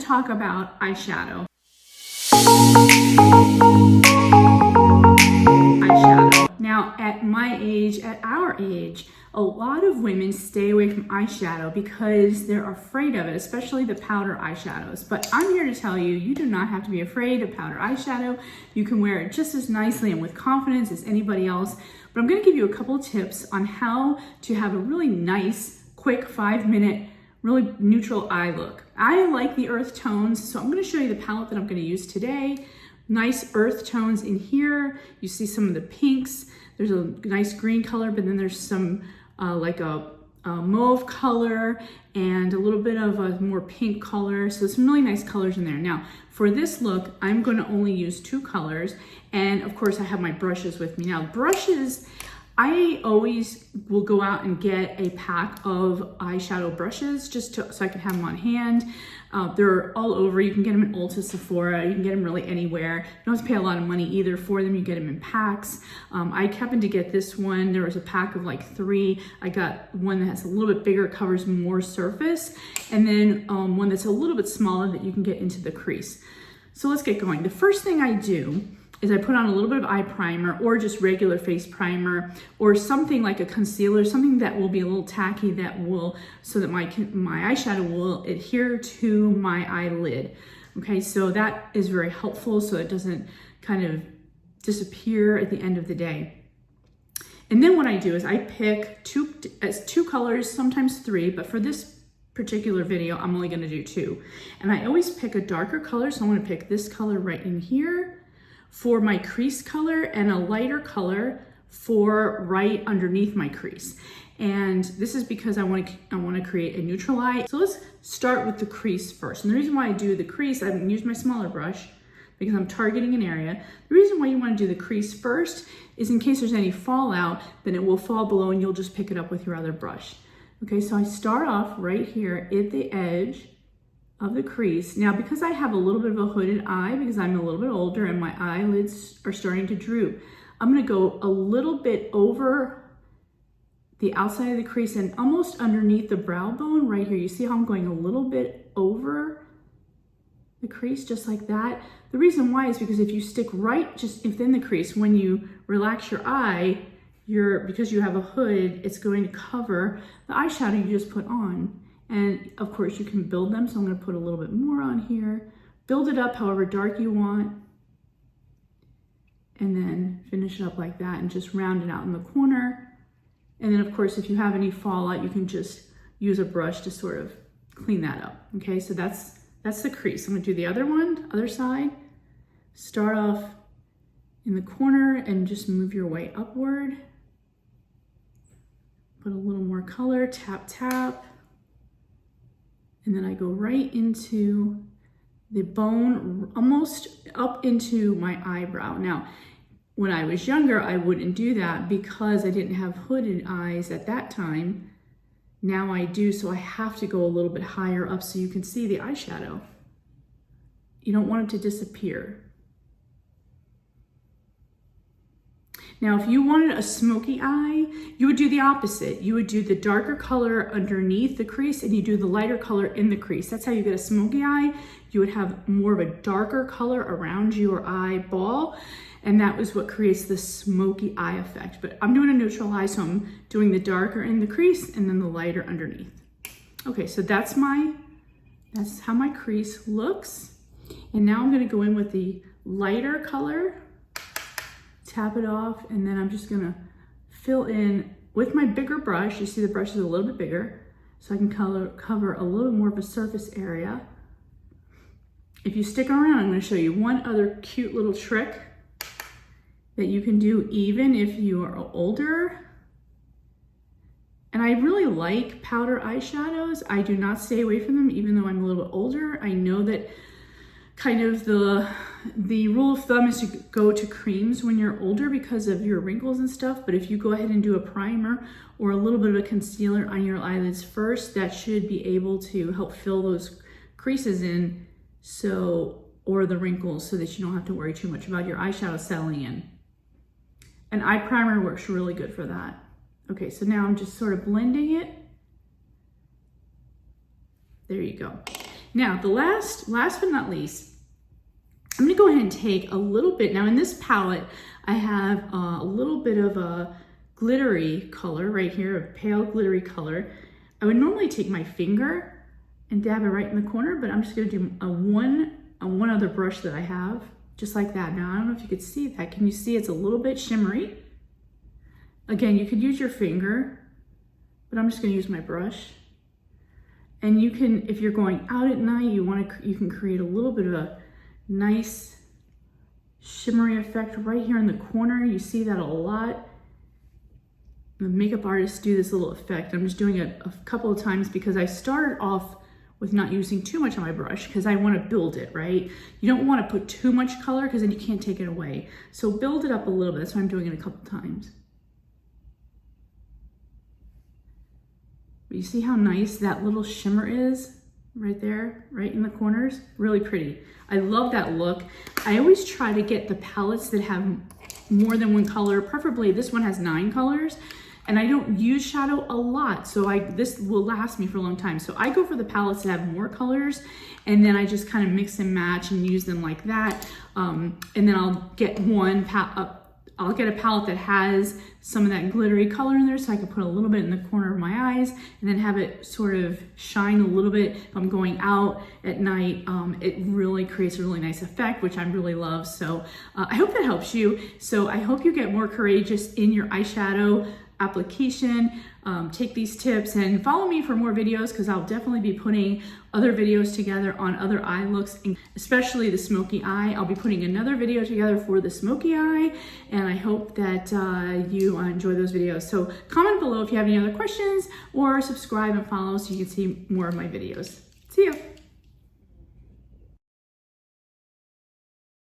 talk about eyeshadow. Now, at my age, at our age, a lot of women stay away from eyeshadow because they're afraid of it, especially the powder eyeshadows. But I'm here to tell you, you do not have to be afraid of powder eyeshadow. You can wear it just as nicely and with confidence as anybody else. But I'm gonna give you a couple of tips on how to have a really nice, quick 5-minute, really neutral eye look. I like the earth tones, so I'm gonna show you the palette that I'm gonna use today. Nice earth tones in here. You see some of the pinks. There's a nice green color, but then there's some like a mauve color and a little bit of a more pink color. So some really nice colors in there. Now, for this look, I'm gonna only use 2 colors. And of course I have my brushes with me. Now brushes, I always will go out and get a pack of eyeshadow brushes just so I can have them on hand. They're all over. You can get them in Ulta, Sephora. You can get them really anywhere. You don't have to pay a lot of money either for them. You get them in packs. I happened to get this one. There was a pack of like 3. I got one that has a little bit bigger, covers more surface, and then one that's a little bit smaller that you can get into the crease. So let's get going. The first thing I do is I put on a little bit of eye primer or just regular face primer or something like a concealer, something that will be a little tacky that will, so that my eyeshadow will adhere to my eyelid. Okay, so that is very helpful so it doesn't kind of disappear at the end of the day. And then what I do is I pick two colors, sometimes 3, but for this particular video, I'm only gonna do 2. And I always pick a darker color, so I'm gonna pick this color right in here for my crease color and a lighter color for right underneath my crease. And this is because I want to create a neutral eye. So let's start with the crease first. And the reason why I do the crease, I use my smaller brush because I'm targeting an area. The reason why you want to do the crease first is in case there's any fallout, then it will fall below and you'll just pick it up with your other brush. Okay, so I start off right here at the edge of the crease. Now, because I have a little bit of a hooded eye, because I'm a little bit older and my eyelids are starting to droop, I'm gonna go a little bit over the outside of the crease and almost underneath the brow bone right here. You see how I'm going a little bit over the crease, just like that? The reason why is because if you stick right just within the crease, when you relax your eye, because you have a hood, it's going to cover the eyeshadow you just put on. And of course you can build them. So I'm gonna put a little bit more on here, build it up however dark you want, and then finish it up like that and just round it out in the corner. And then of course, if you have any fallout, you can just use a brush to sort of clean that up. Okay, so that's the crease. I'm gonna do the other one, other side. Start off in the corner and just move your way upward. Put a little more color, tap, tap. And then I go right into the bone, almost up into my eyebrow. Now, when I was younger, I wouldn't do that because I didn't have hooded eyes at that time. Now I do, so I have to go a little bit higher up so you can see the eyeshadow. You don't want it to disappear. Now, if you wanted a smoky eye, you would do the opposite. You would do the darker color underneath the crease and you do the lighter color in the crease. That's how you get a smoky eye. You would have more of a darker color around your eyeball, and that was what creates the smoky eye effect. But I'm doing a neutral eye, so I'm doing the darker in the crease and then the lighter underneath. Okay, so that's how my crease looks. And now I'm gonna go in with the lighter color, tap it off, and then I'm just gonna fill in with my bigger brush. You see the brush is a little bit bigger, so I can cover a little more of a surface area. If you stick around, I'm gonna show you one other cute little trick that you can do even if you are older. And I really like powder eyeshadows. I do not stay away from them even though I'm a little bit older. I know that kind of the rule of thumb is to go to creams when you're older because of your wrinkles and stuff. But if you go ahead and do a primer or a little bit of a concealer on your eyelids first, that should be able to help fill those creases in, or the wrinkles, so that you don't have to worry too much about your eyeshadow settling in. An eye primer works really good for that. Okay, so now I'm just sort of blending it. There you go. Now, the last but not least, I'm gonna go ahead and take a little bit. Now in this palette, I have a little bit of a glittery color right here, a pale glittery color. I would normally take my finger and dab it right in the corner, but I'm just gonna do one other brush that I have, just like that. Now, I don't know if you could see that. Can you see it's a little bit shimmery? Again, you could use your finger, but I'm just gonna use my brush. And you can, if you're going out at night, you can create a little bit of a nice shimmery effect right here in the corner. You see that a lot. The makeup artists do this little effect. I'm just doing it a couple of times because I started off with not using too much on my brush because I want to build it, right? You don't want to put too much color because then you can't take it away. So build it up a little bit. That's why I'm doing it a couple times. But you see how nice that little shimmer is right there, right in the corners? Really pretty. I love that look. I always try to get the palettes that have more than one color. Preferably this one has 9 colors. And I don't use shadow a lot, so this will last me for a long time. So I go for the palettes that have more colors, and then I just kind of mix and match and use them like that. And then I'll get I'll get a palette that has some of that glittery color in there, so I can put a little bit in the corner of my eyes, and then have it sort of shine a little bit. If I'm going out at night, it really creates a really nice effect, which I really love. So I hope that helps you. So I hope you get more courageous in your eyeshadow application. Take these tips and follow me for more videos, because I'll definitely be putting other videos together on other eye looks, especially the smoky eye. I'll be putting another video together for the smoky eye, and I hope that you enjoy those videos. So comment below if you have any other questions, or subscribe and follow so you can see more of my videos. See ya.